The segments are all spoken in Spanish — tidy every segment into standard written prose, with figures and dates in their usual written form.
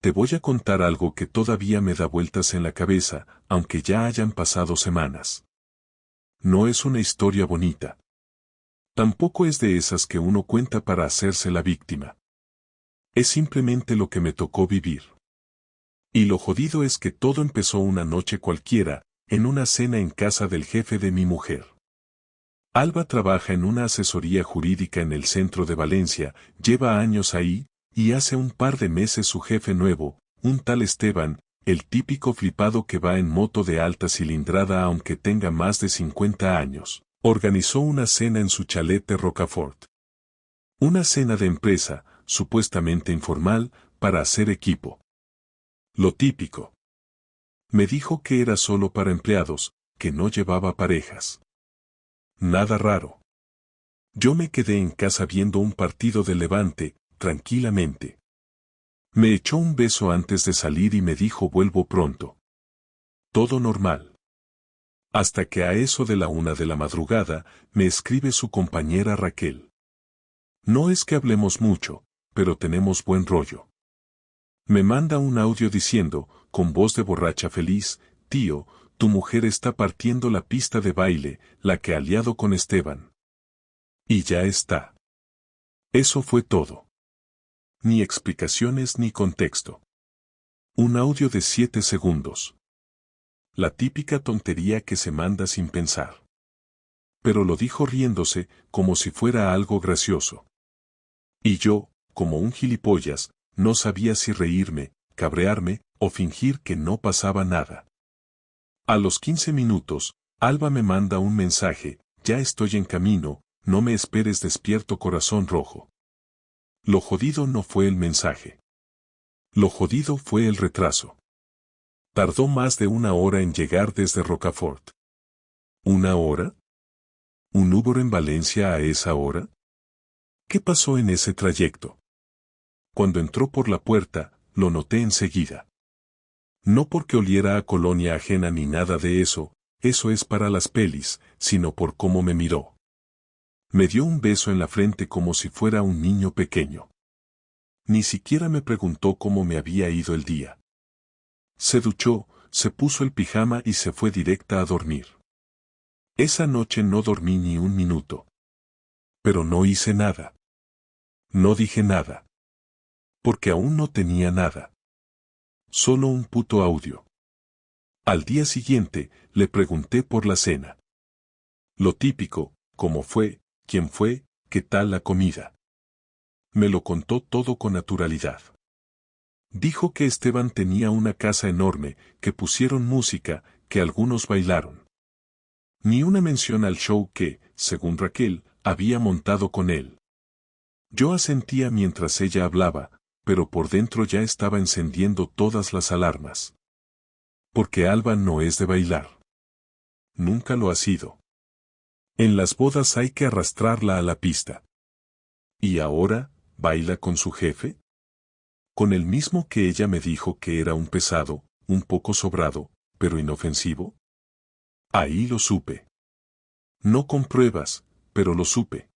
Te voy a contar algo que todavía me da vueltas en la cabeza, aunque ya hayan pasado semanas. No es una historia bonita. Tampoco es de esas que uno cuenta para hacerse la víctima. Es simplemente lo que me tocó vivir. Y lo jodido es que todo empezó una noche cualquiera, en una cena en casa del jefe de mi mujer. Alba trabaja en una asesoría jurídica en el centro de Valencia, lleva años ahí, y hace un par de meses su jefe nuevo, un tal Esteban, el típico flipado que va en moto de alta cilindrada aunque tenga más de 50 años, organizó una cena en su chalet de Rocafort. Una cena de empresa, supuestamente informal, para hacer equipo. Lo típico. Me dijo que era solo para empleados, que no llevaba parejas. Nada raro. Yo me quedé en casa viendo un partido de Levante, tranquilamente. Me echó un beso antes de salir y me dijo vuelvo pronto. Todo normal. Hasta que a eso de la 1 de la madrugada, me escribe su compañera Raquel. No es que hablemos mucho, pero tenemos buen rollo. Me manda un audio diciendo, con voz de borracha feliz, tío, tu mujer está partiendo la pista de baile, la que ha liado con Esteban. Y ya está. Eso fue todo. Ni explicaciones ni contexto. Un audio de 7 segundos. La típica tontería que se manda sin pensar. Pero lo dijo riéndose, como si fuera algo gracioso. Y yo, como un gilipollas, no sabía si reírme, cabrearme, o fingir que no pasaba nada. A los 15 minutos, Alba me manda un mensaje, ya estoy en camino, no me esperes despierto corazón rojo. Lo jodido no fue el mensaje. Lo jodido fue el retraso. Tardó más de 1 hora en llegar desde Rocafort. ¿1 hora? ¿Un Uber en Valencia a esa hora? ¿Qué pasó en ese trayecto? Cuando entró por la puerta, lo noté enseguida. No porque oliera a colonia ajena ni nada de eso es para las pelis, sino por cómo me miró. Me dio un beso en la frente como si fuera un niño pequeño. Ni siquiera me preguntó cómo me había ido el día. Se duchó, se puso el pijama y se fue directa a dormir. Esa noche no dormí ni un minuto. Pero no hice nada. No dije nada. Porque aún no tenía nada. Solo un puto audio. Al día siguiente, le pregunté por la cena. Lo típico, cómo fue, quién fue, qué tal la comida. Me lo contó todo con naturalidad. Dijo que Esteban tenía una casa enorme, que pusieron música, que algunos bailaron. Ni una mención al show que, según Raquel, había montado con él. Yo asentía mientras ella hablaba, pero por dentro ya estaba encendiendo todas las alarmas. Porque Alba no es de bailar. Nunca lo ha sido. En las bodas hay que arrastrarla a la pista. ¿Y ahora, baila con su jefe? Con el mismo que ella me dijo que era un pesado, un poco sobrado, pero inofensivo. Ahí lo supe. No con pruebas, pero lo supe.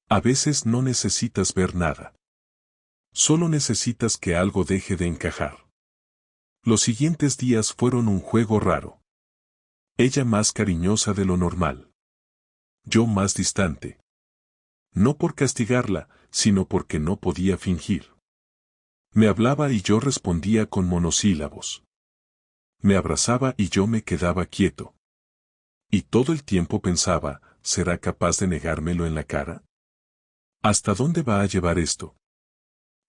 A veces no necesitas ver nada. Solo necesitas que algo deje de encajar. Los siguientes días fueron un juego raro. Ella más cariñosa de lo normal. Yo más distante. No por castigarla, sino porque no podía fingir. Me hablaba y yo respondía con monosílabos. Me abrazaba y yo me quedaba quieto. Y todo el tiempo pensaba, ¿será capaz de negármelo en la cara? ¿Hasta dónde va a llevar esto?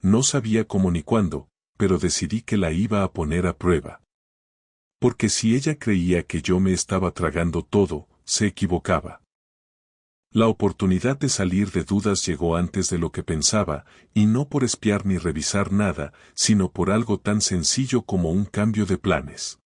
No sabía cómo ni cuándo, pero decidí que la iba a poner a prueba. Porque si ella creía que yo me estaba tragando todo, se equivocaba. La oportunidad de salir de dudas llegó antes de lo que pensaba, y no por espiar ni revisar nada, sino por algo tan sencillo como un cambio de planes.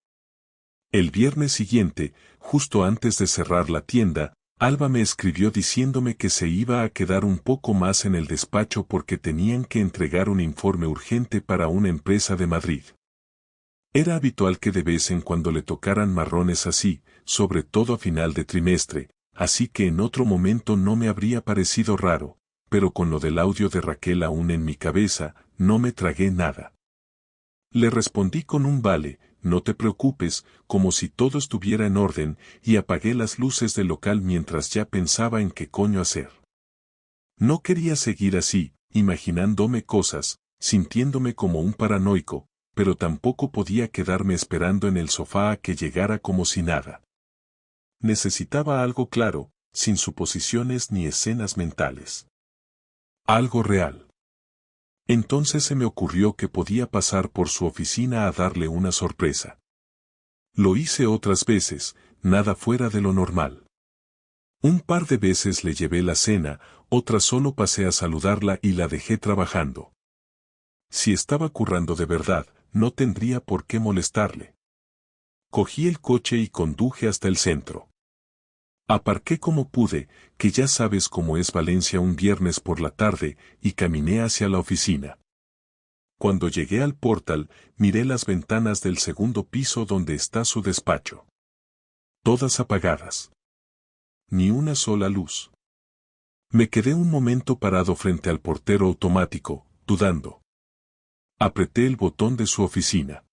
El viernes siguiente, justo antes de cerrar la tienda, Alba me escribió diciéndome que se iba a quedar un poco más en el despacho porque tenían que entregar un informe urgente para una empresa de Madrid. Era habitual que de vez en cuando le tocaran marrones así, sobre todo a final de trimestre, así que en otro momento no me habría parecido raro, pero con lo del audio de Raquel aún en mi cabeza, no me tragué nada. Le respondí con un vale, no te preocupes, como si todo estuviera en orden, y apagué las luces del local mientras ya pensaba en qué coño hacer. No quería seguir así, imaginándome cosas, sintiéndome como un paranoico, pero tampoco podía quedarme esperando en el sofá a que llegara como si nada. Necesitaba algo claro, sin suposiciones ni escenas mentales. Algo real. Entonces se me ocurrió que podía pasar por su oficina a darle una sorpresa. Lo hice otras veces, nada fuera de lo normal. Un par de veces le llevé la cena, otras solo pasé a saludarla y la dejé trabajando. Si estaba currando de verdad, no tendría por qué molestarle. Cogí el coche y conduje hasta el centro. Aparqué como pude, que ya sabes cómo es Valencia un viernes por la tarde, y caminé hacia la oficina. Cuando llegué al portal, miré las ventanas del segundo piso donde está su despacho. Todas apagadas. Ni una sola luz. Me quedé un momento parado frente al portero automático, dudando. Apreté el botón de su oficina.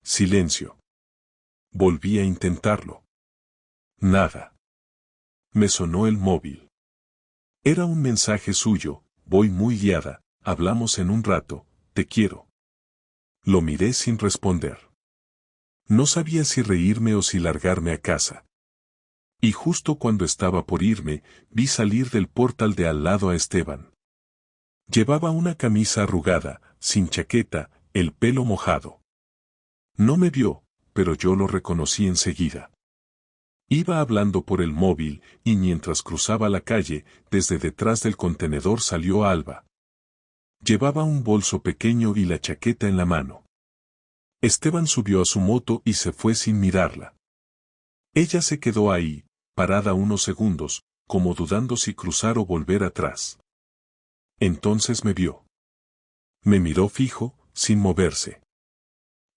Silencio. Volví a intentarlo. Nada. Me sonó el móvil. Era un mensaje suyo, voy muy guiada, hablamos en un rato, te quiero. Lo miré sin responder. No sabía si reírme o si largarme a casa. Y justo cuando estaba por irme, vi salir del portal de al lado a Esteban. Llevaba una camisa arrugada, sin chaqueta, el pelo mojado. No me vio, pero yo lo reconocí enseguida. Iba hablando por el móvil, y mientras cruzaba la calle, desde detrás del contenedor salió Alba. Llevaba un bolso pequeño y la chaqueta en la mano. Esteban subió a su moto y se fue sin mirarla. Ella se quedó ahí, parada unos segundos, como dudando si cruzar o volver atrás. Entonces me vio. Me miró fijo, sin moverse.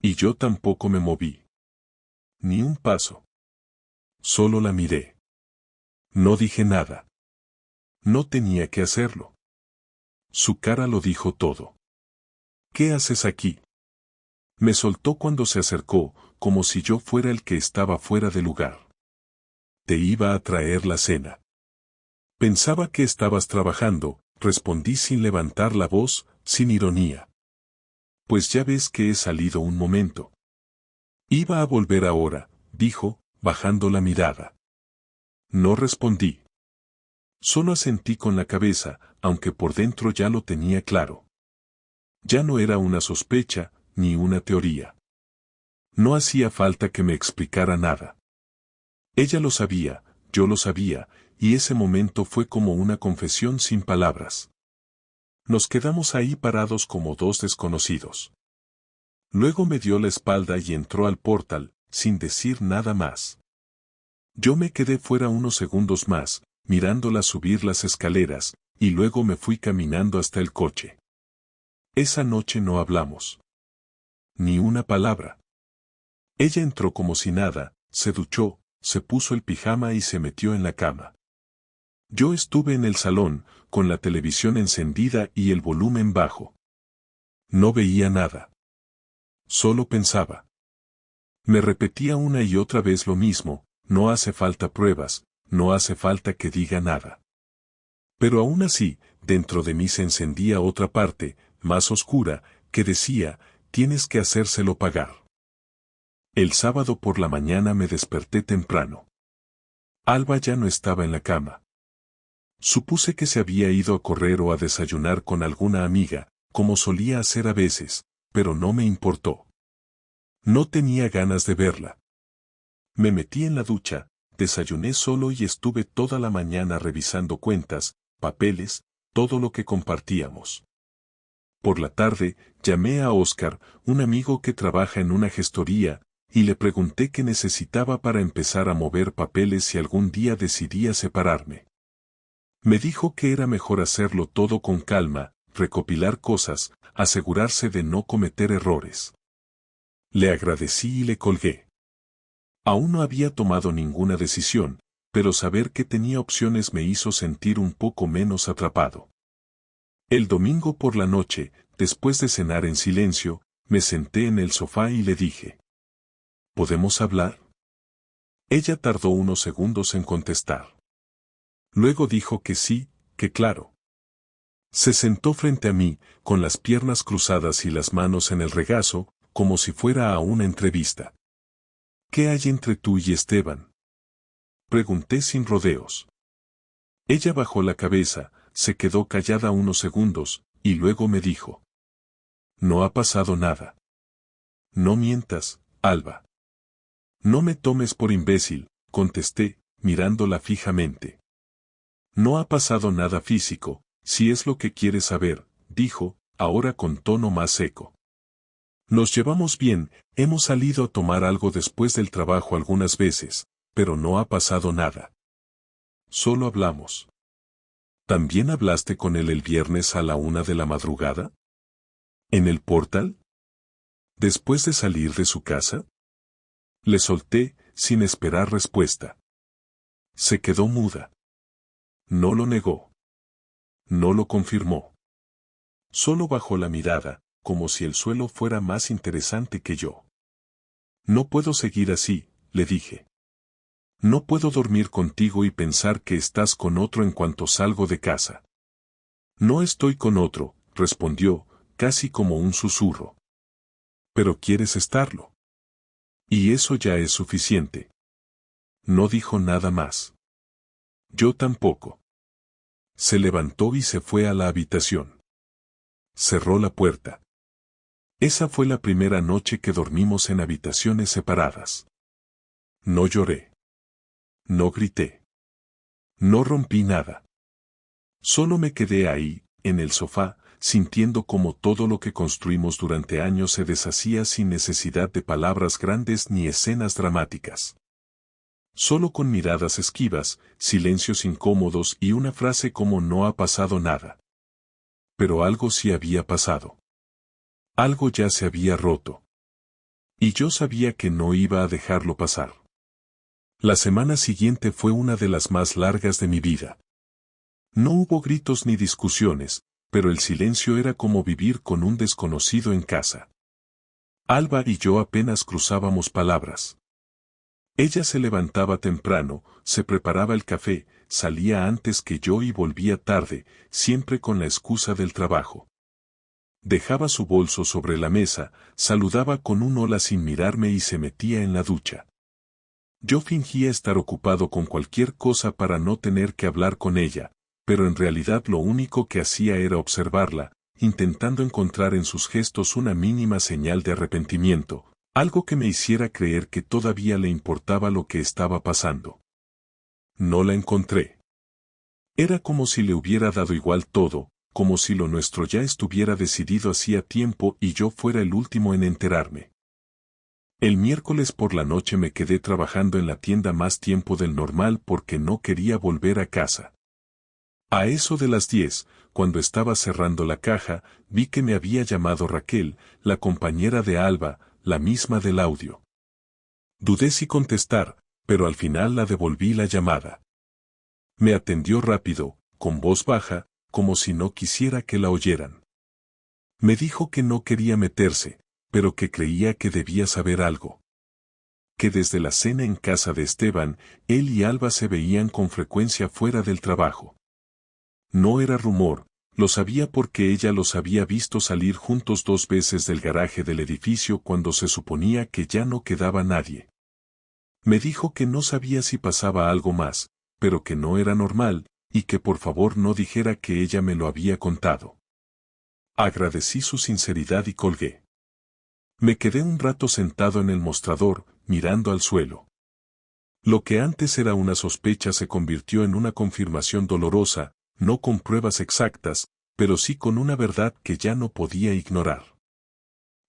Y yo tampoco me moví. Ni un paso. Solo la miré. No dije nada. No tenía que hacerlo. Su cara lo dijo todo. ¿Qué haces aquí? Me soltó cuando se acercó, como si yo fuera el que estaba fuera de lugar. Te iba a traer la cena. Pensaba que estabas trabajando, respondí sin levantar la voz, sin ironía. Pues ya ves que he salido un momento. Iba a volver ahora, dijo, bajando la mirada. No respondí. Solo asentí con la cabeza, aunque por dentro ya lo tenía claro. Ya no era una sospecha, ni una teoría. No hacía falta que me explicara nada. Ella lo sabía, yo lo sabía, y ese momento fue como una confesión sin palabras. Nos quedamos ahí parados como dos desconocidos. Luego me dio la espalda y entró al portal, sin decir nada más. Yo me quedé fuera unos segundos más, mirándola subir las escaleras, y luego me fui caminando hasta el coche. Esa noche no hablamos. Ni una palabra. Ella entró como si nada, se duchó, se puso el pijama y se metió en la cama. Yo estuve en el salón, con la televisión encendida y el volumen bajo. No veía nada. Solo pensaba. Me repetía una y otra vez lo mismo, no hace falta pruebas, no hace falta que diga nada. Pero aún así, dentro de mí se encendía otra parte, más oscura, que decía, tienes que hacérselo pagar. El sábado por la mañana me desperté temprano. Alba ya no estaba en la cama. Supuse que se había ido a correr o a desayunar con alguna amiga, como solía hacer a veces, pero no me importó. No tenía ganas de verla. Me metí en la ducha, desayuné solo y estuve toda la mañana revisando cuentas, papeles, todo lo que compartíamos. Por la tarde, llamé a Óscar, un amigo que trabaja en una gestoría, y le pregunté qué necesitaba para empezar a mover papeles si algún día decidía separarme. Me dijo que era mejor hacerlo todo con calma, recopilar cosas, asegurarse de no cometer errores. Le agradecí y le colgué. Aún no había tomado ninguna decisión, pero saber que tenía opciones me hizo sentir un poco menos atrapado. El domingo por la noche, después de cenar en silencio, Me senté en el sofá y le dije: ¿podemos hablar? Ella tardó unos segundos en contestar. Luego dijo que sí, que claro. Se sentó frente a mí, con las piernas cruzadas y las manos en el regazo, como si fuera a una entrevista. ¿Qué hay entre tú y Esteban?, pregunté sin rodeos. Ella bajó la cabeza, se quedó callada unos segundos, y luego me dijo: no ha pasado nada. No mientas, Alba. No me tomes por imbécil, contesté, mirándola fijamente. No ha pasado nada físico, si es lo que quieres saber, dijo, ahora con tono más seco. Nos llevamos bien, hemos salido a tomar algo después del trabajo algunas veces, pero no ha pasado nada. Solo hablamos. ¿También hablaste con él el viernes a la 1 de la madrugada? ¿En el portal? ¿Después de salir de su casa? Le solté, sin esperar respuesta. Se quedó muda. No lo negó. No lo confirmó. Solo bajó la mirada, como si el suelo fuera más interesante que yo. No puedo seguir así, le dije. No puedo dormir contigo y pensar que estás con otro en cuanto salgo de casa. No estoy con otro, respondió, casi como un susurro. Pero quieres estarlo. Y eso ya es suficiente. No dijo nada más. Yo tampoco. Se levantó y se fue a la habitación. Cerró la puerta. Esa fue la primera noche que dormimos en habitaciones separadas. No lloré. No grité. No rompí nada. Solo me quedé ahí, en el sofá, sintiendo como todo lo que construimos durante años se deshacía sin necesidad de palabras grandes ni escenas dramáticas. Solo con miradas esquivas, silencios incómodos y una frase como no ha pasado nada. Pero algo sí había pasado. Algo ya se había roto. Y yo sabía que no iba a dejarlo pasar. La semana siguiente fue una de las más largas de mi vida. No hubo gritos ni discusiones, pero el silencio era como vivir con un desconocido en casa. Alba y yo apenas cruzábamos palabras. Ella se levantaba temprano, se preparaba el café, salía antes que yo y volvía tarde, siempre con la excusa del trabajo. Dejaba su bolso sobre la mesa, saludaba con un hola sin mirarme y se metía en la ducha. Yo fingía estar ocupado con cualquier cosa para no tener que hablar con ella, pero en realidad lo único que hacía era observarla, intentando encontrar en sus gestos una mínima señal de arrepentimiento, algo que me hiciera creer que todavía le importaba lo que estaba pasando. No la encontré. Era como si le hubiera dado igual todo, como si lo nuestro ya estuviera decidido hacía tiempo y yo fuera el último en enterarme. El miércoles por la noche me quedé trabajando en la tienda más tiempo del normal porque no quería volver a casa. A eso de las 10, cuando estaba cerrando la caja, vi que me había llamado Raquel, la compañera de Alba, la misma del audio. Dudé si contestar, pero al final la devolví la llamada. Me atendió rápido, con voz baja, como si no quisiera que la oyeran. Me dijo que no quería meterse, pero que creía que debía saber algo. Que desde la cena en casa de Esteban, él y Alba se veían con frecuencia fuera del trabajo. No era rumor, lo sabía porque ella los había visto salir juntos 2 veces del garaje del edificio cuando se suponía que ya no quedaba nadie. Me dijo que no sabía si pasaba algo más, pero que no era normal, y que por favor no dijera que ella me lo había contado. Agradecí su sinceridad y colgué. Me quedé un rato sentado en el mostrador, mirando al suelo. Lo que antes era una sospecha se convirtió en una confirmación dolorosa, no con pruebas exactas, pero sí con una verdad que ya no podía ignorar.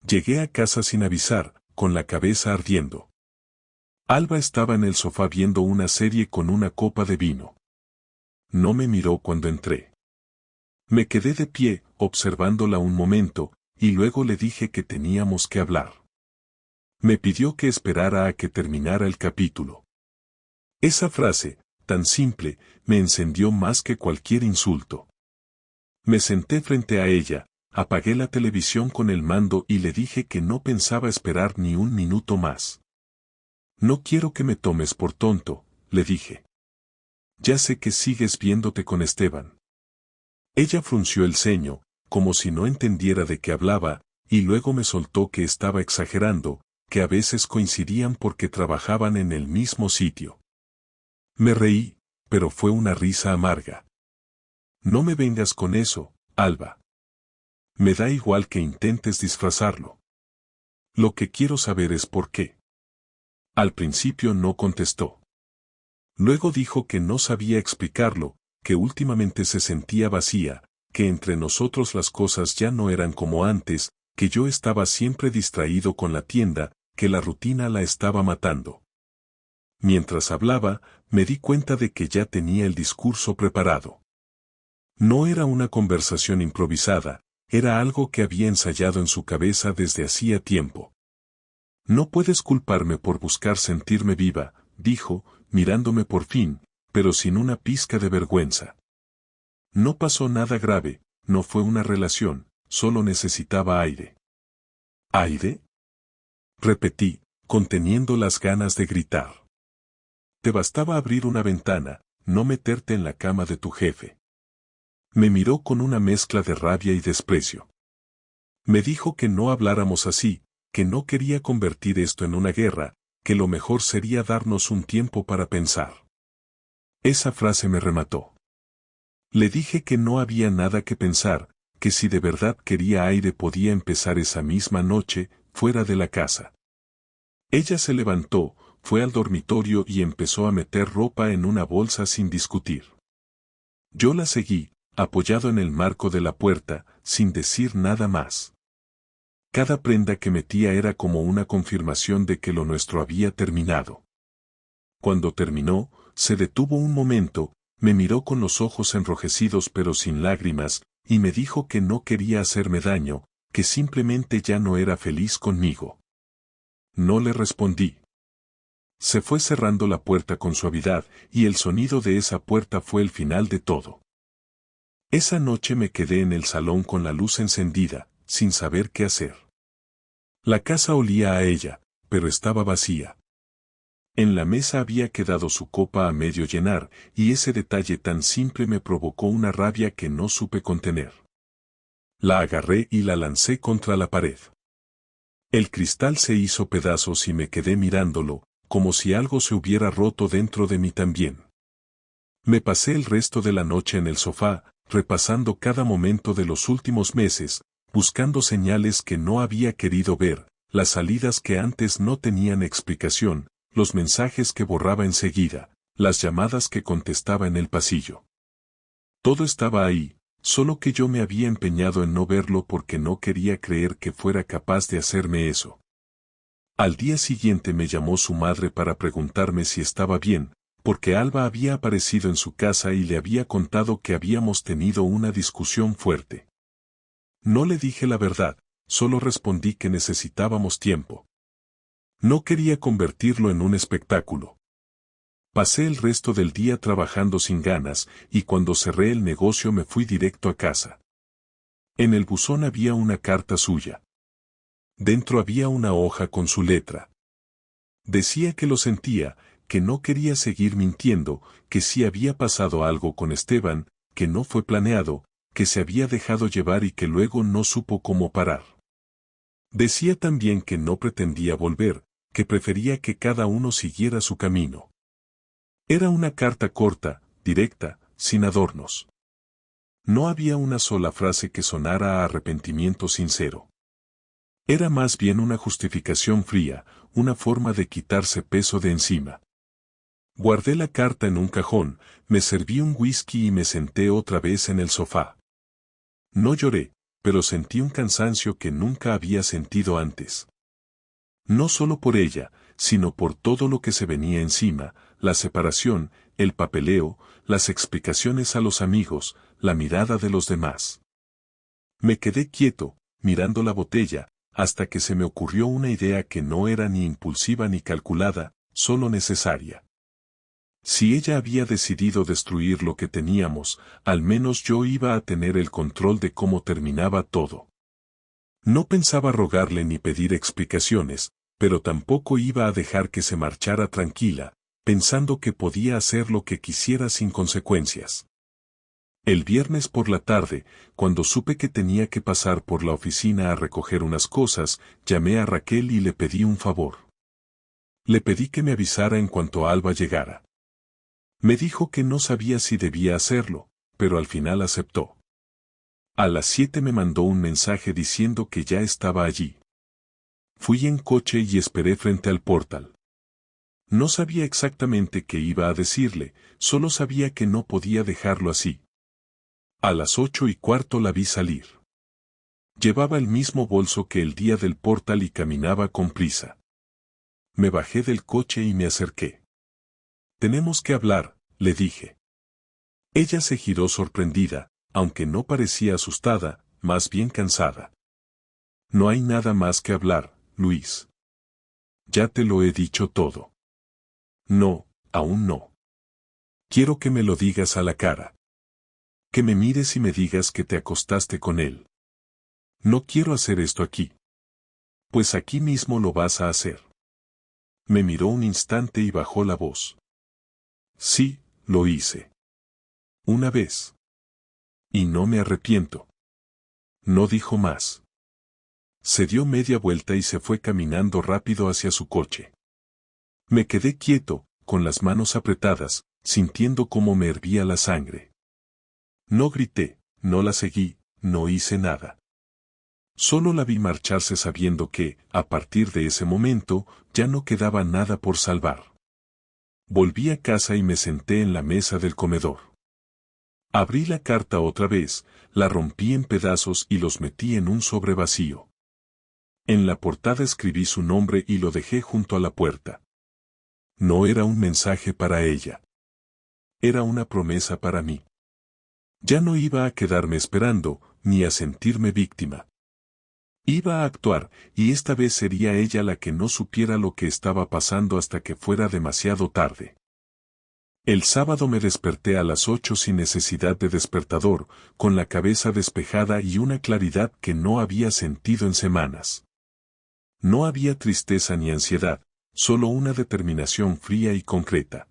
Llegué a casa sin avisar, con la cabeza ardiendo. Alba estaba en el sofá viendo una serie con una copa de vino. No me miró cuando entré. Me quedé de pie, observándola un momento, y luego le dije que teníamos que hablar. Me pidió que esperara a que terminara el capítulo. Esa frase, tan simple, me encendió más que cualquier insulto. Me senté frente a ella, apagué la televisión con el mando y le dije que no pensaba esperar ni un minuto más. No quiero que me tomes por tonto, le dije. Ya sé que sigues viéndote con Esteban. Ella frunció el ceño, como si no entendiera de qué hablaba, y luego me soltó que estaba exagerando, que a veces coincidían porque trabajaban en el mismo sitio. Me reí, pero fue una risa amarga. No me vengas con eso, Alba. Me da igual que intentes disfrazarlo. Lo que quiero saber es por qué. Al principio no contestó. Luego dijo que no sabía explicarlo, que últimamente se sentía vacía, que entre nosotros las cosas ya no eran como antes, que yo estaba siempre distraído con la tienda, que la rutina la estaba matando. Mientras hablaba, me di cuenta de que ya tenía el discurso preparado. No era una conversación improvisada, era algo que había ensayado en su cabeza desde hacía tiempo. No puedes culparme por buscar sentirme viva, dijo, mirándome por fin, pero sin una pizca de vergüenza. No pasó nada grave, no fue una relación, solo necesitaba aire. ¿Aire? Repetí, conteniendo las ganas de gritar. Te bastaba abrir una ventana, no meterte en la cama de tu jefe. Me miró con una mezcla de rabia y desprecio. Me dijo que no habláramos así, que no quería convertir esto en una guerra, que lo mejor sería darnos un tiempo para pensar. Esa frase me remató. Le dije que no había nada que pensar, que si de verdad quería aire podía empezar esa misma noche, fuera de la casa. Ella se levantó, fue al dormitorio y empezó a meter ropa en una bolsa sin discutir. Yo la seguí, apoyado en el marco de la puerta, sin decir nada más. Cada prenda que metía era como una confirmación de que lo nuestro había terminado. Cuando terminó, se detuvo un momento, me miró con los ojos enrojecidos pero sin lágrimas, y me dijo que no quería hacerme daño, que simplemente ya no era feliz conmigo. No le respondí. Se fue cerrando la puerta con suavidad, y el sonido de esa puerta fue el final de todo. Esa noche me quedé en el salón con la luz encendida, sin saber qué hacer. La casa olía a ella, pero estaba vacía. En la mesa había quedado su copa a medio llenar, y ese detalle tan simple me provocó una rabia que no supe contener. La agarré y la lancé contra la pared. El cristal se hizo pedazos y me quedé mirándolo, como si algo se hubiera roto dentro de mí también. Me pasé el resto de la noche en el sofá, repasando cada momento de los últimos meses, buscando señales que no había querido ver, las salidas que antes no tenían explicación, los mensajes que borraba enseguida, las llamadas que contestaba en el pasillo. Todo estaba ahí, solo que yo me había empeñado en no verlo porque no quería creer que fuera capaz de hacerme eso. Al día siguiente me llamó su madre para preguntarme si estaba bien, porque Alba había aparecido en su casa y le había contado que habíamos tenido una discusión fuerte. No le dije la verdad, solo respondí que necesitábamos tiempo. No quería convertirlo en un espectáculo. Pasé el resto del día trabajando sin ganas, y cuando cerré el negocio me fui directo a casa. En el buzón había una carta suya. Dentro había una hoja con su letra. Decía que lo sentía, que no quería seguir mintiendo, que sí había pasado algo con Esteban, que no fue planeado, que se había dejado llevar y que luego no supo cómo parar. Decía también que no pretendía volver, que prefería que cada uno siguiera su camino. Era una carta corta, directa, sin adornos. No había una sola frase que sonara a arrepentimiento sincero. Era más bien una justificación fría, una forma de quitarse peso de encima. Guardé la carta en un cajón, me serví un whisky y me senté otra vez en el sofá. No lloré, pero sentí un cansancio que nunca había sentido antes. No solo por ella, sino por todo lo que se venía encima, la separación, el papeleo, las explicaciones a los amigos, la mirada de los demás. Me quedé quieto, mirando la botella, hasta que se me ocurrió una idea que no era ni impulsiva ni calculada, solo necesaria. Si ella había decidido destruir lo que teníamos, al menos yo iba a tener el control de cómo terminaba todo. No pensaba rogarle ni pedir explicaciones, pero tampoco iba a dejar que se marchara tranquila, pensando que podía hacer lo que quisiera sin consecuencias. El viernes por la tarde, cuando supe que tenía que pasar por la oficina a recoger unas cosas, llamé a Raquel y le pedí un favor. Le pedí que me avisara en cuanto Alba llegara. Me dijo que no sabía si debía hacerlo, pero al final aceptó. A las 7 me mandó un mensaje diciendo que ya estaba allí. Fui en coche y esperé frente al portal. No sabía exactamente qué iba a decirle, solo sabía que no podía dejarlo así. A las 8:15 la vi salir. Llevaba el mismo bolso que el día del portal y caminaba con prisa. Me bajé del coche y me acerqué. Tenemos que hablar, le dije. Ella se giró sorprendida, aunque no parecía asustada, más bien cansada. No hay nada más que hablar, Luis. Ya te lo he dicho todo. No, aún no. Quiero que me lo digas a la cara. Que me mires y me digas que te acostaste con él. No quiero hacer esto aquí. Pues aquí mismo lo vas a hacer. Me miró un instante y bajó la voz. Sí, lo hice. Una vez. Y no me arrepiento. No dijo más. Se dio media vuelta y se fue caminando rápido hacia su coche. Me quedé quieto, con las manos apretadas, sintiendo cómo me hervía la sangre. No grité, no la seguí, no hice nada. Solo la vi marcharse sabiendo que, a partir de ese momento, ya no quedaba nada por salvar. Volví a casa y me senté en la mesa del comedor. Abrí la carta otra vez, la rompí en pedazos y los metí en un sobre vacío. En la portada escribí su nombre y lo dejé junto a la puerta. No era un mensaje para ella. Era una promesa para mí. Ya no iba a quedarme esperando, ni a sentirme víctima. Iba a actuar, y esta vez sería ella la que no supiera lo que estaba pasando hasta que fuera demasiado tarde. El sábado me desperté a las 8 sin necesidad de despertador, con la cabeza despejada y una claridad que no había sentido en semanas. No había tristeza ni ansiedad, solo una determinación fría y concreta.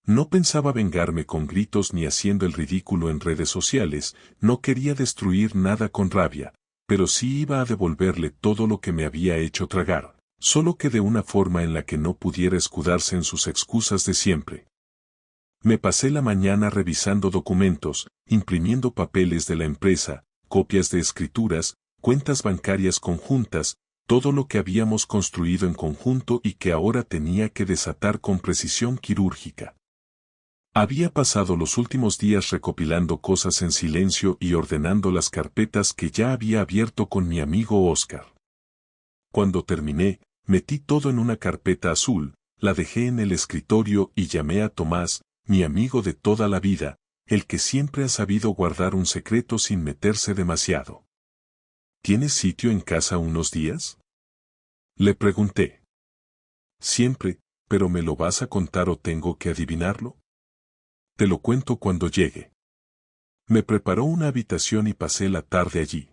No pensaba vengarme con gritos ni haciendo el ridículo en redes sociales, no quería destruir nada con rabia, pero sí iba a devolverle todo lo que me había hecho tragar, solo que de una forma en la que no pudiera escudarse en sus excusas de siempre. Me pasé la mañana revisando documentos, imprimiendo papeles de la empresa, copias de escrituras, cuentas bancarias conjuntas, todo lo que habíamos construido en conjunto y que ahora tenía que desatar con precisión quirúrgica. Había pasado los últimos días recopilando cosas en silencio y ordenando las carpetas que ya había abierto con mi amigo Oscar. Cuando terminé, metí todo en una carpeta azul, la dejé en el escritorio y llamé a Tomás, mi amigo de toda la vida, el que siempre ha sabido guardar un secreto sin meterse demasiado. ¿Tienes sitio en casa unos días? Le pregunté. Siempre, pero ¿me lo vas a contar o tengo que adivinarlo? Te lo cuento cuando llegue. Me preparó una habitación y pasé la tarde allí.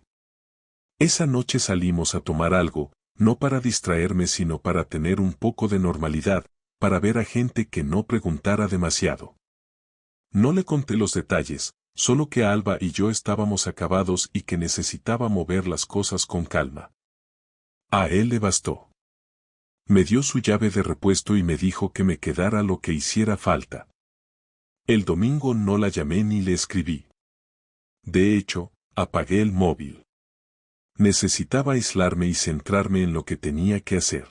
Esa noche salimos a tomar algo, no para distraerme sino para tener un poco de normalidad, para ver a gente que no preguntara demasiado. No le conté los detalles, solo que Alba y yo estábamos acabados y que necesitaba mover las cosas con calma. A él le bastó. Me dio su llave de repuesto y me dijo que me quedara lo que hiciera falta. El domingo no la llamé ni le escribí. De hecho, apagué el móvil. Necesitaba aislarme y centrarme en lo que tenía que hacer.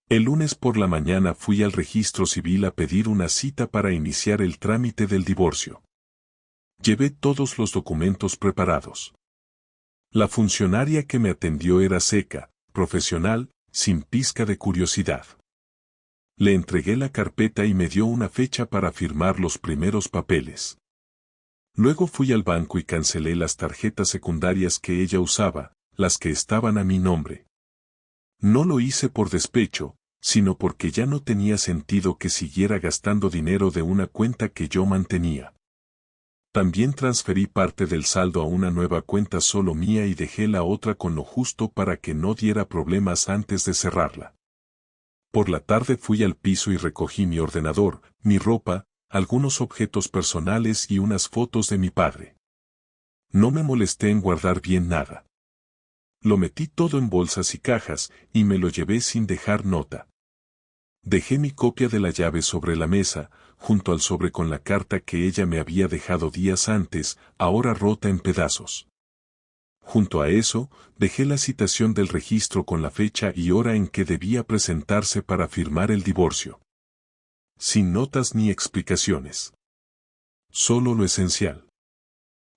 El lunes por la mañana fui al registro civil a pedir una cita para iniciar el trámite del divorcio. Llevé todos los documentos preparados. La funcionaria que me atendió era seca, profesional, sin pizca de curiosidad. Le entregué la carpeta y me dio una fecha para firmar los primeros papeles. Luego fui al banco y cancelé las tarjetas secundarias que ella usaba, las que estaban a mi nombre. No lo hice por despecho, sino porque ya no tenía sentido que siguiera gastando dinero de una cuenta que yo mantenía. También transferí parte del saldo a una nueva cuenta solo mía y dejé la otra con lo justo para que no diera problemas antes de cerrarla. Por la tarde fui al piso y recogí mi ordenador, mi ropa, algunos objetos personales y unas fotos de mi padre. No me molesté en guardar bien nada. Lo metí todo en bolsas y cajas, y me lo llevé sin dejar nota. Dejé mi copia de la llave sobre la mesa, junto al sobre con la carta que ella me había dejado días antes, ahora rota en pedazos. Junto a eso, dejé la citación del registro con la fecha y hora en que debía presentarse para firmar el divorcio. Sin notas ni explicaciones. Solo lo esencial.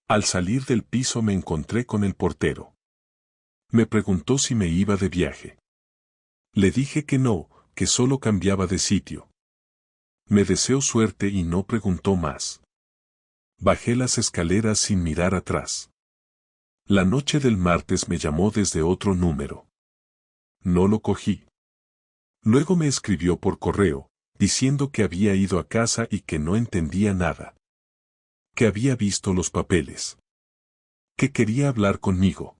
Al salir del piso me encontré con el portero. Me preguntó si me iba de viaje. Le dije que no, que solo cambiaba de sitio. Me deseó suerte y no preguntó más. Bajé las escaleras sin mirar atrás. La noche del martes me llamó desde otro número. No lo cogí. Luego me escribió por correo, diciendo que había ido a casa y que no entendía nada. Que había visto los papeles. Que quería hablar conmigo.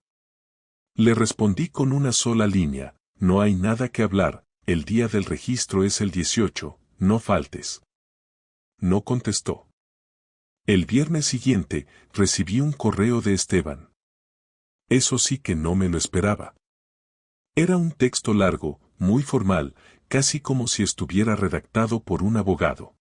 Le respondí con una sola línea: no hay nada que hablar, el día del registro es el 18, no faltes. No contestó. El viernes siguiente, recibí un correo de Esteban. Eso sí que no me lo esperaba. Era un texto largo, muy formal, casi como si estuviera redactado por un abogado.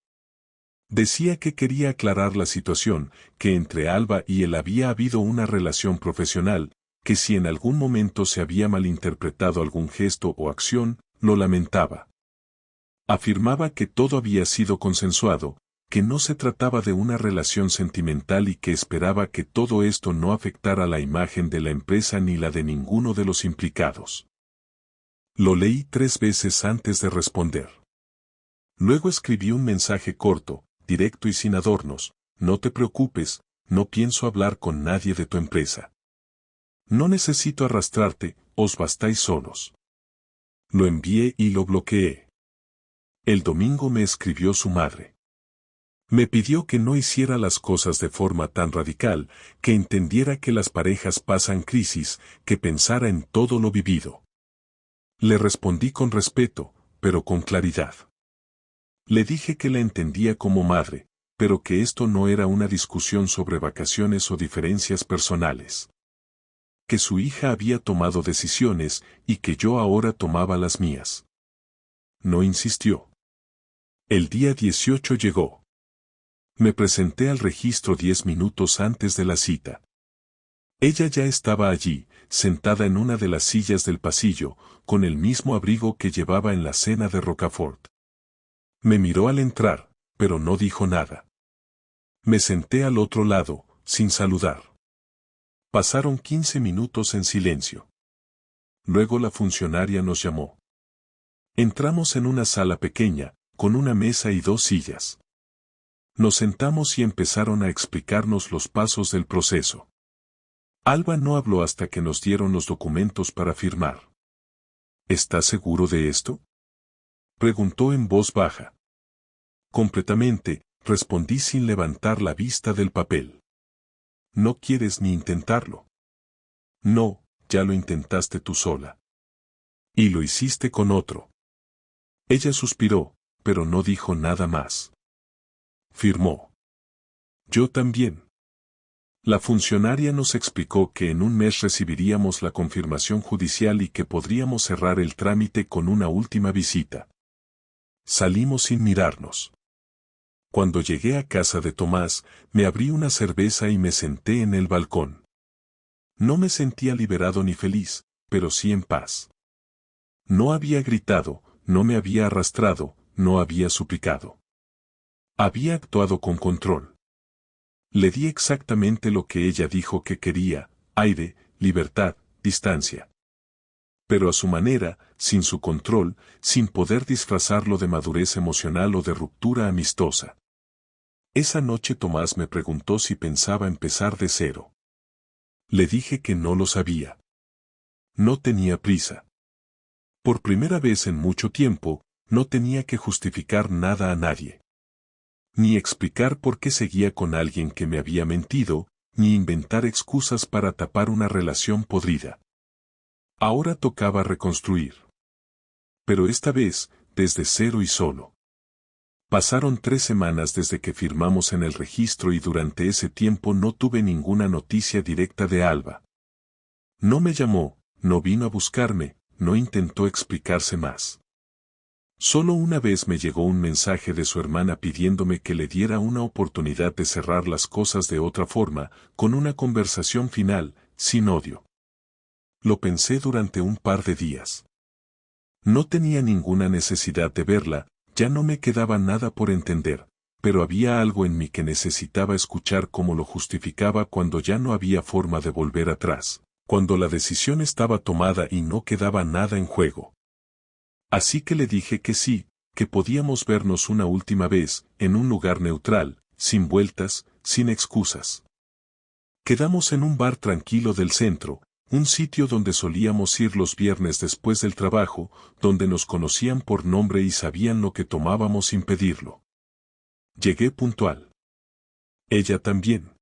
Decía que quería aclarar la situación, que entre Alba y él había habido una relación profesional, que si en algún momento se había malinterpretado algún gesto o acción, lo lamentaba. Afirmaba que todo había sido consensuado, que no se trataba de una relación sentimental y que esperaba que todo esto no afectara la imagen de la empresa ni la de ninguno de los implicados. Lo leí 3 veces antes de responder. Luego escribí un mensaje corto, directo y sin adornos: no te preocupes, no pienso hablar con nadie de tu empresa. No necesito arrastrarte, os bastáis solos. Lo envié y lo bloqueé. El domingo me escribió su madre. Me pidió que no hiciera las cosas de forma tan radical, que entendiera que las parejas pasan crisis, que pensara en todo lo vivido. Le respondí con respeto, pero con claridad. Le dije que la entendía como madre, pero que esto no era una discusión sobre vacaciones o diferencias personales. Que su hija había tomado decisiones y que yo ahora tomaba las mías. No insistió. El día 18 llegó. Me presenté al registro 10 minutos antes de la cita. Ella ya estaba allí, sentada en una de las sillas del pasillo, con el mismo abrigo que llevaba en la cena de Rocafort. Me miró al entrar, pero no dijo nada. Me senté al otro lado, sin saludar. Pasaron 15 minutos en silencio. Luego la funcionaria nos llamó. Entramos en una sala pequeña, con una mesa y 2 sillas. Nos sentamos y empezaron a explicarnos los pasos del proceso. Alba no habló hasta que nos dieron los documentos para firmar. ¿Estás seguro de esto?, preguntó en voz baja. Completamente, respondí sin levantar la vista del papel. ¿No quieres ni intentarlo? No, ya lo intentaste tú sola. Y lo hiciste con otro. Ella suspiró, pero no dijo nada más. Firmó. Yo también. La funcionaria nos explicó que en un mes recibiríamos la confirmación judicial y que podríamos cerrar el trámite con una última visita. Salimos sin mirarnos. Cuando llegué a casa de Tomás, me abrí una cerveza y me senté en el balcón. No me sentía liberado ni feliz, pero sí en paz. No había gritado, no me había arrastrado, no había suplicado. Había actuado con control. Le di exactamente lo que ella dijo que quería: aire, libertad, distancia. Pero a su manera, sin su control, sin poder disfrazarlo de madurez emocional o de ruptura amistosa. Esa noche Tomás me preguntó si pensaba empezar de cero. Le dije que no lo sabía. No tenía prisa. Por primera vez en mucho tiempo, no tenía que justificar nada a nadie. Ni explicar por qué seguía con alguien que me había mentido, ni inventar excusas para tapar una relación podrida. Ahora tocaba reconstruir. Pero esta vez, desde cero y solo. Pasaron 3 semanas desde que firmamos en el registro y durante ese tiempo no tuve ninguna noticia directa de Alba. No me llamó, no vino a buscarme, no intentó explicarse más. Solo una vez me llegó un mensaje de su hermana pidiéndome que le diera una oportunidad de cerrar las cosas de otra forma, con una conversación final, sin odio. Lo pensé durante un par de días. No tenía ninguna necesidad de verla, ya no me quedaba nada por entender, pero había algo en mí que necesitaba escuchar cómo lo justificaba cuando ya no había forma de volver atrás, cuando la decisión estaba tomada y no quedaba nada en juego. Así que le dije que sí, que podíamos vernos una última vez, en un lugar neutral, sin vueltas, sin excusas. Quedamos en un bar tranquilo del centro, un sitio donde solíamos ir los viernes después del trabajo, donde nos conocían por nombre y sabían lo que tomábamos sin pedirlo. Llegué puntual. Ella también.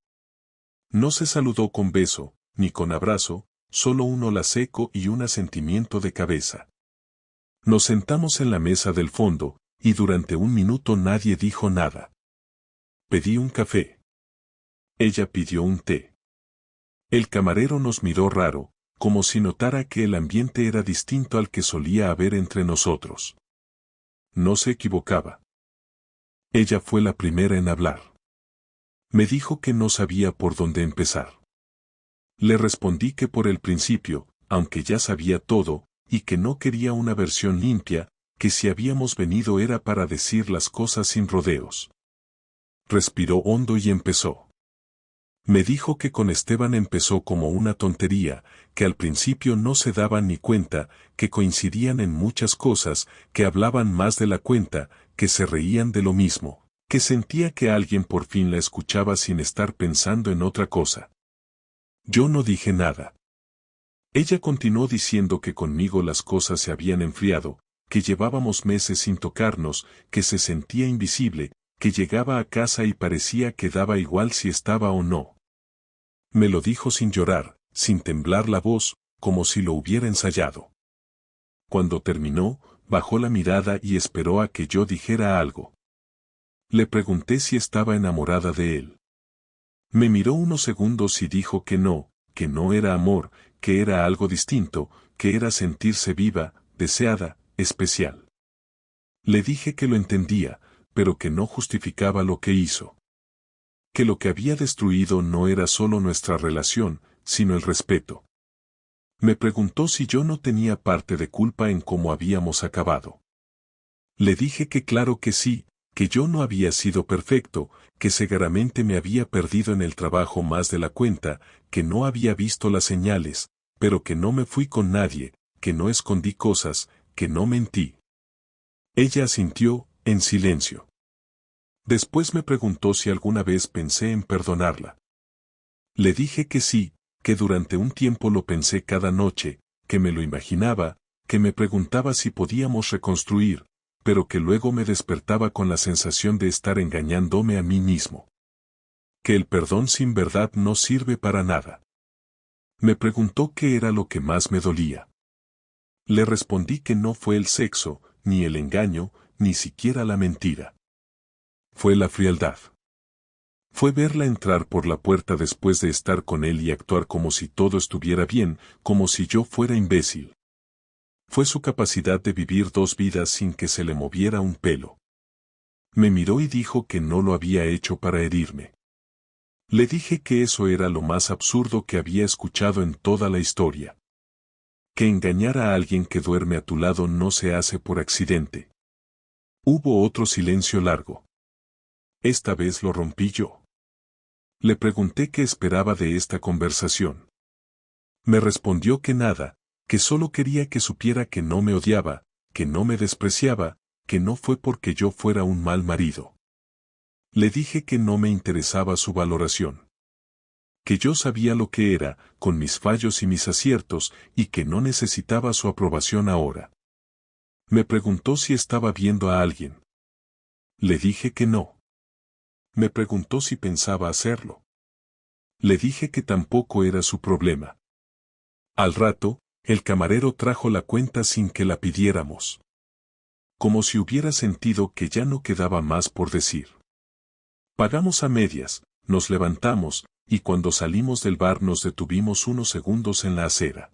No se saludó con beso, ni con abrazo, solo un hola seco y un asentimiento de cabeza. Nos sentamos en la mesa del fondo, y durante un minuto nadie dijo nada. Pedí un café. Ella pidió un té. El camarero nos miró raro, como si notara que el ambiente era distinto al que solía haber entre nosotros. No se equivocaba. Ella fue la primera en hablar. Me dijo que no sabía por dónde empezar. Le respondí que por el principio, aunque ya sabía todo, y que no quería una versión limpia, que si habíamos venido era para decir las cosas sin rodeos. Respiró hondo y empezó. Me dijo que con Esteban empezó como una tontería, que al principio no se daban ni cuenta, que coincidían en muchas cosas, que hablaban más de la cuenta, que se reían de lo mismo, que sentía que alguien por fin la escuchaba sin estar pensando en otra cosa. Yo no dije nada. Ella continuó diciendo que conmigo las cosas se habían enfriado, que llevábamos meses sin tocarnos, que se sentía invisible, que llegaba a casa y parecía que daba igual si estaba o no. Me lo dijo sin llorar, sin temblar la voz, como si lo hubiera ensayado. Cuando terminó, bajó la mirada y esperó a que yo dijera algo. Le pregunté si estaba enamorada de él. Me miró unos segundos y dijo que no era amor, que era algo distinto, que era sentirse viva, deseada, especial. Le dije que lo entendía, pero que no justificaba lo que hizo. Que lo que había destruido no era solo nuestra relación, sino el respeto. Me preguntó si yo no tenía parte de culpa en cómo habíamos acabado. Le dije que claro que sí, que yo no había sido perfecto, que seguramente me había perdido en el trabajo más de la cuenta, que no había visto las señales, pero que no me fui con nadie, que no escondí cosas, que no mentí. Ella asintió, en silencio. Después me preguntó si alguna vez pensé en perdonarla. Le dije que sí, que durante un tiempo lo pensé cada noche, que me lo imaginaba, que me preguntaba si podíamos reconstruir, pero que luego me despertaba con la sensación de estar engañándome a mí mismo. Que el perdón sin verdad no sirve para nada. Me preguntó qué era lo que más me dolía. Le respondí que no fue el sexo, ni el engaño, ni siquiera la mentira. Fue la frialdad. Fue verla entrar por la puerta después de estar con él y actuar como si todo estuviera bien, como si yo fuera imbécil. Fue su capacidad de vivir 2 vidas sin que se le moviera un pelo. Me miró y dijo que no lo había hecho para herirme. Le dije que eso era lo más absurdo que había escuchado en toda la historia. Que engañar a alguien que duerme a tu lado no se hace por accidente. Hubo otro silencio largo. Esta vez lo rompí yo. Le pregunté qué esperaba de esta conversación. Me respondió que nada, que solo quería que supiera que no me odiaba, que no me despreciaba, que no fue porque yo fuera un mal marido. Le dije que no me interesaba su valoración. Que yo sabía lo que era, con mis fallos y mis aciertos, y que no necesitaba su aprobación ahora. Me preguntó si estaba viendo a alguien. Le dije que no. Me preguntó si pensaba hacerlo. Le dije que tampoco era su problema. Al rato, el camarero trajo la cuenta sin que la pidiéramos. Como si hubiera sentido que ya no quedaba más por decir. Pagamos a medias, nos levantamos, y cuando salimos del bar nos detuvimos unos segundos en la acera.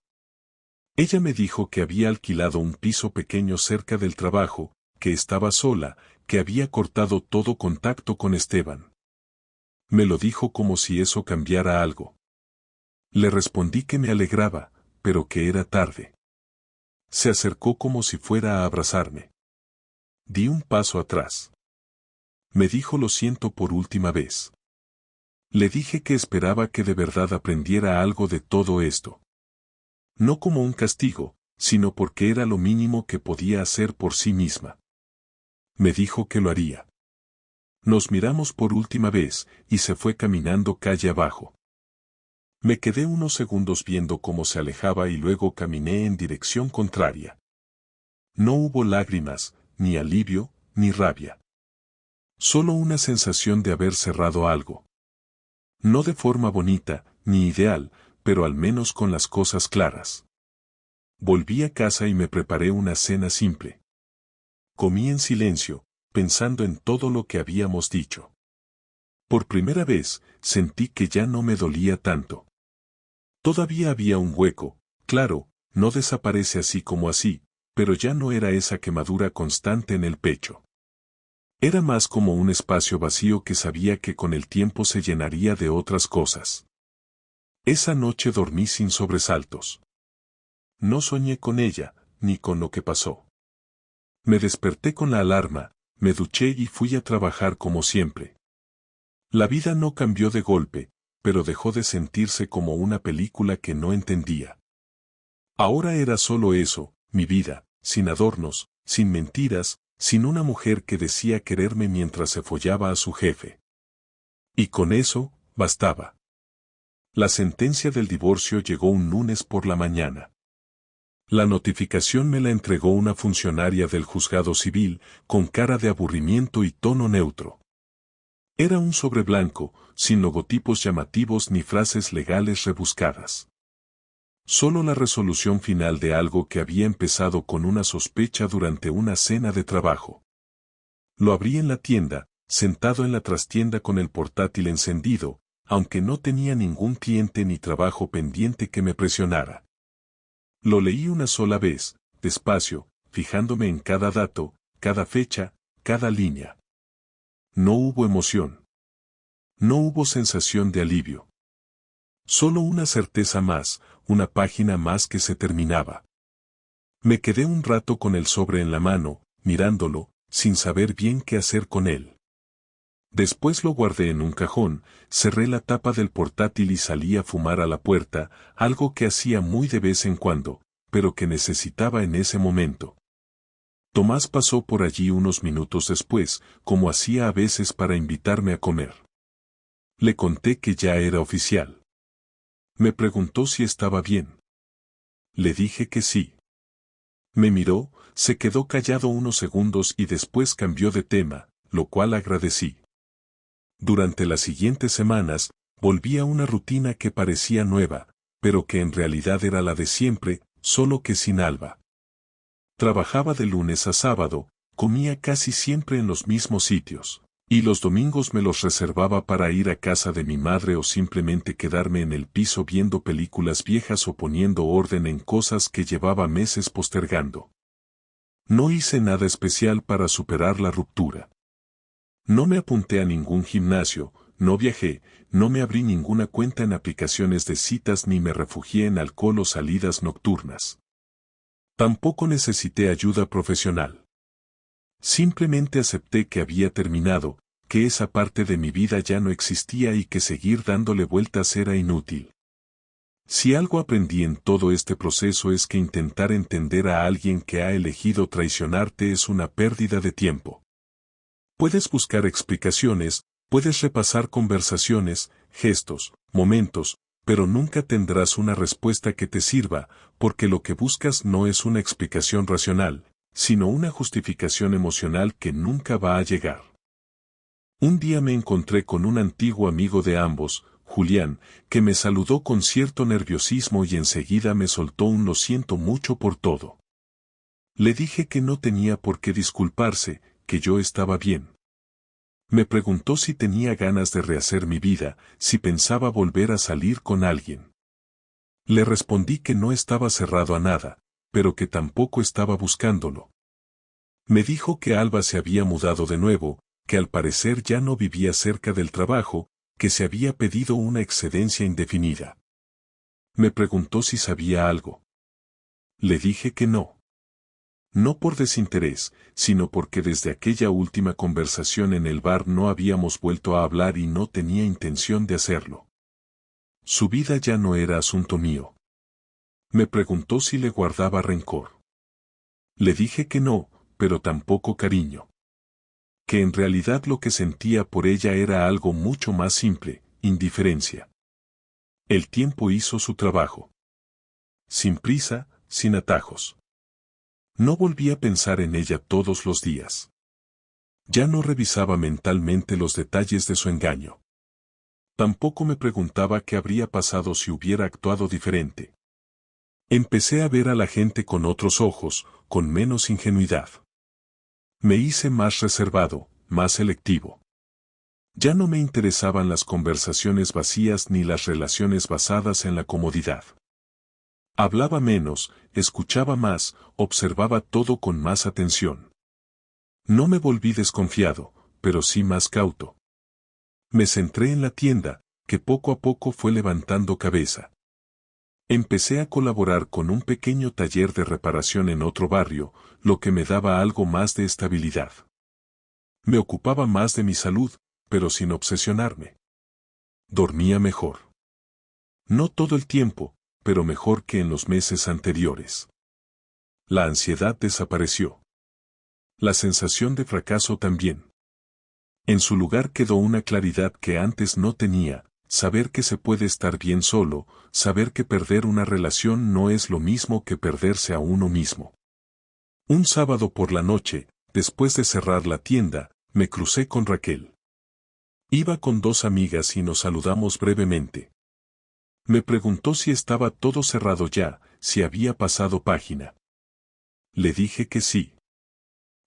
Ella me dijo que había alquilado un piso pequeño cerca del trabajo, que estaba sola, que había cortado todo contacto con Esteban. Me lo dijo como si eso cambiara algo. Le respondí que me alegraba, pero que era tarde. Se acercó como si fuera a abrazarme. Di un paso atrás. Me dijo lo siento por última vez. Le dije que esperaba que de verdad aprendiera algo de todo esto. No como un castigo, sino porque era lo mínimo que podía hacer por sí misma. Me dijo que lo haría. Nos miramos por última vez, y se fue caminando calle abajo. Me quedé unos segundos viendo cómo se alejaba y luego caminé en dirección contraria. No hubo lágrimas, ni alivio, ni rabia. Solo una sensación de haber cerrado algo. No de forma bonita, ni ideal, pero al menos con las cosas claras. Volví a casa y me preparé una cena simple. Comí en silencio, pensando en todo lo que habíamos dicho. Por primera vez, sentí que ya no me dolía tanto. Todavía había un hueco, claro, no desaparece así como así, pero ya no era esa quemadura constante en el pecho. Era más como un espacio vacío que sabía que con el tiempo se llenaría de otras cosas. Esa noche dormí sin sobresaltos. No soñé con ella, ni con lo que pasó. Me desperté con la alarma, me duché y fui a trabajar como siempre. La vida no cambió de golpe, pero dejó de sentirse como una película que no entendía. Ahora era solo eso, mi vida, sin adornos, sin mentiras, sin una mujer que decía quererme mientras se follaba a su jefe. Y con eso, bastaba. La sentencia del divorcio llegó un lunes por la mañana. La notificación me la entregó una funcionaria del juzgado civil, con cara de aburrimiento y tono neutro. Era un sobre blanco, sin logotipos llamativos ni frases legales rebuscadas. Solo la resolución final de algo que había empezado con una sospecha durante una cena de trabajo. Lo abrí en la tienda, sentado en la trastienda con el portátil encendido, aunque no tenía ningún cliente ni trabajo pendiente que me presionara. Lo leí una sola vez, despacio, fijándome en cada dato, cada fecha, cada línea. No hubo emoción. No hubo sensación de alivio. Solo una certeza más, una página más que se terminaba. Me quedé un rato con el sobre en la mano, mirándolo, sin saber bien qué hacer con él. Después lo guardé en un cajón, cerré la tapa del portátil y salí a fumar a la puerta, algo que hacía muy de vez en cuando, pero que necesitaba en ese momento. Tomás pasó por allí unos minutos después, como hacía a veces para invitarme a comer. Le conté que ya era oficial. Me preguntó si estaba bien. Le dije que sí. Me miró, se quedó callado unos segundos y después cambió de tema, lo cual agradecí. Durante las siguientes semanas, volví a una rutina que parecía nueva, pero que en realidad era la de siempre, solo que sin Alba. Trabajaba de lunes a sábado, comía casi siempre en los mismos sitios, y los domingos me los reservaba para ir a casa de mi madre o simplemente quedarme en el piso viendo películas viejas o poniendo orden en cosas que llevaba meses postergando. No hice nada especial para superar la ruptura. No me apunté a ningún gimnasio, no viajé, no me abrí ninguna cuenta en aplicaciones de citas ni me refugié en alcohol o salidas nocturnas. Tampoco necesité ayuda profesional. Simplemente acepté que había terminado, que esa parte de mi vida ya no existía y que seguir dándole vueltas era inútil. Si algo aprendí en todo este proceso es que intentar entender a alguien que ha elegido traicionarte es una pérdida de tiempo. Puedes buscar explicaciones, puedes repasar conversaciones, gestos, momentos, pero nunca tendrás una respuesta que te sirva, porque lo que buscas no es una explicación racional, sino una justificación emocional que nunca va a llegar. Un día me encontré con un antiguo amigo de ambos, Julián, que me saludó con cierto nerviosismo y enseguida me soltó un lo siento mucho por todo. Le dije que no tenía por qué disculparse, que yo estaba bien. Me preguntó si tenía ganas de rehacer mi vida, si pensaba volver a salir con alguien. Le respondí que no estaba cerrado a nada, pero que tampoco estaba buscándolo. Me dijo que Alba se había mudado de nuevo, que al parecer ya no vivía cerca del trabajo, que se había pedido una excedencia indefinida. Me preguntó si sabía algo. Le dije que no. No por desinterés, sino porque desde aquella última conversación en el bar no habíamos vuelto a hablar y no tenía intención de hacerlo. Su vida ya no era asunto mío. Me preguntó si le guardaba rencor. Le dije que no, pero tampoco cariño. Que en realidad lo que sentía por ella era algo mucho más simple, indiferencia. El tiempo hizo su trabajo. Sin prisa, sin atajos. No volví a pensar en ella todos los días. Ya no revisaba mentalmente los detalles de su engaño. Tampoco me preguntaba qué habría pasado si hubiera actuado diferente. Empecé a ver a la gente con otros ojos, con menos ingenuidad. Me hice más reservado, más selectivo. Ya no me interesaban las conversaciones vacías ni las relaciones basadas en la comodidad. Hablaba menos, escuchaba más, observaba todo con más atención. No me volví desconfiado, pero sí más cauto. Me centré en la tienda, que poco a poco fue levantando cabeza. Empecé a colaborar con un pequeño taller de reparación en otro barrio, lo que me daba algo más de estabilidad. Me ocupaba más de mi salud, pero sin obsesionarme. Dormía mejor. No todo el tiempo, pero mejor que en los meses anteriores. La ansiedad desapareció. La sensación de fracaso también. En su lugar quedó una claridad que antes no tenía, saber que se puede estar bien solo, saber que perder una relación no es lo mismo que perderse a uno mismo. Un sábado por la noche, después de cerrar la tienda, me crucé con Raquel. Iba con dos amigas y nos saludamos brevemente. Me preguntó si estaba todo cerrado ya, si había pasado página. Le dije que sí.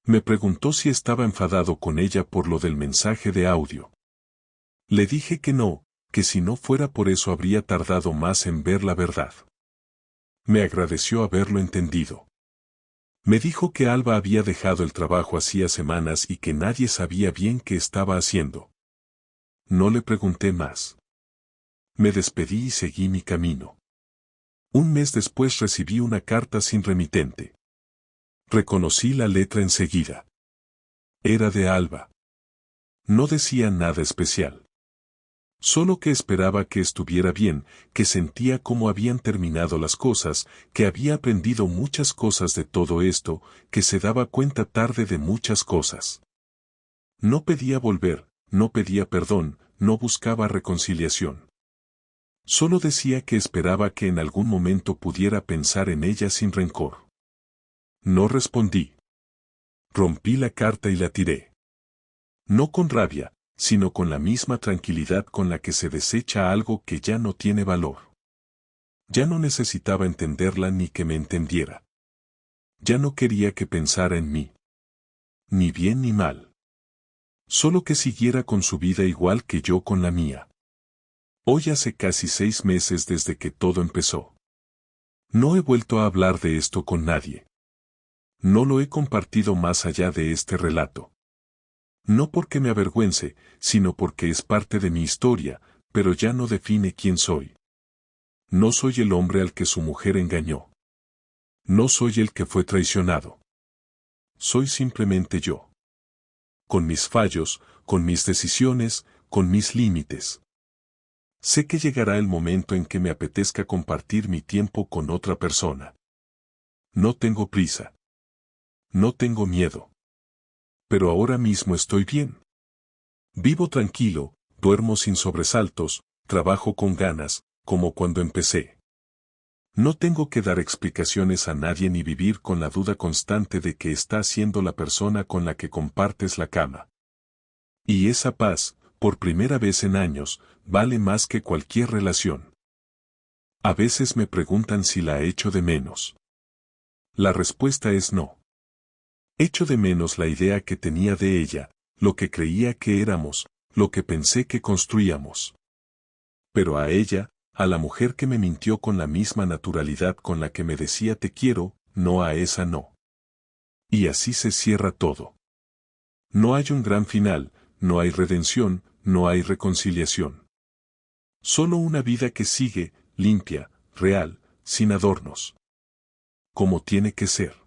Me preguntó si estaba enfadado con ella por lo del mensaje de audio. Le dije que no, que si no fuera por eso habría tardado más en ver la verdad. Me agradeció haberlo entendido. Me dijo que Alba había dejado el trabajo hacía semanas y que nadie sabía bien qué estaba haciendo. No le pregunté más. Me despedí y seguí mi camino. Un mes después recibí una carta sin remitente. Reconocí la letra enseguida. Era de Alba. No decía nada especial. Solo que esperaba que estuviera bien, que sentía cómo habían terminado las cosas, que había aprendido muchas cosas de todo esto, que se daba cuenta tarde de muchas cosas. No pedía volver, no pedía perdón, no buscaba reconciliación. Solo decía que esperaba que en algún momento pudiera pensar en ella sin rencor. No respondí. Rompí la carta y la tiré. No con rabia, sino con la misma tranquilidad con la que se desecha algo que ya no tiene valor. Ya no necesitaba entenderla ni que me entendiera. Ya no quería que pensara en mí. Ni bien ni mal. Solo que siguiera con su vida igual que yo con la mía. Hoy hace casi 6 meses desde que todo empezó. No he vuelto a hablar de esto con nadie. No lo he compartido más allá de este relato. No porque me avergüence, sino porque es parte de mi historia, pero ya no define quién soy. No soy el hombre al que su mujer engañó. No soy el que fue traicionado. Soy simplemente yo. Con mis fallos, con mis decisiones, con mis límites. Sé que llegará el momento en que me apetezca compartir mi tiempo con otra persona. No tengo prisa. No tengo miedo. Pero ahora mismo estoy bien. Vivo tranquilo, duermo sin sobresaltos, trabajo con ganas, como cuando empecé. No tengo que dar explicaciones a nadie ni vivir con la duda constante de que está siendo la persona con la que compartes la cama. Y esa paz, por primera vez en años, vale más que cualquier relación. A veces me preguntan si la echo de menos. La respuesta es no. Echo de menos la idea que tenía de ella, lo que creía que éramos, lo que pensé que construíamos. Pero a ella, a la mujer que me mintió con la misma naturalidad con la que me decía te quiero, no, a esa no. Y así se cierra todo. No hay un gran final, no hay redención, no hay reconciliación. Solo una vida que sigue, limpia, real, sin adornos. Como tiene que ser.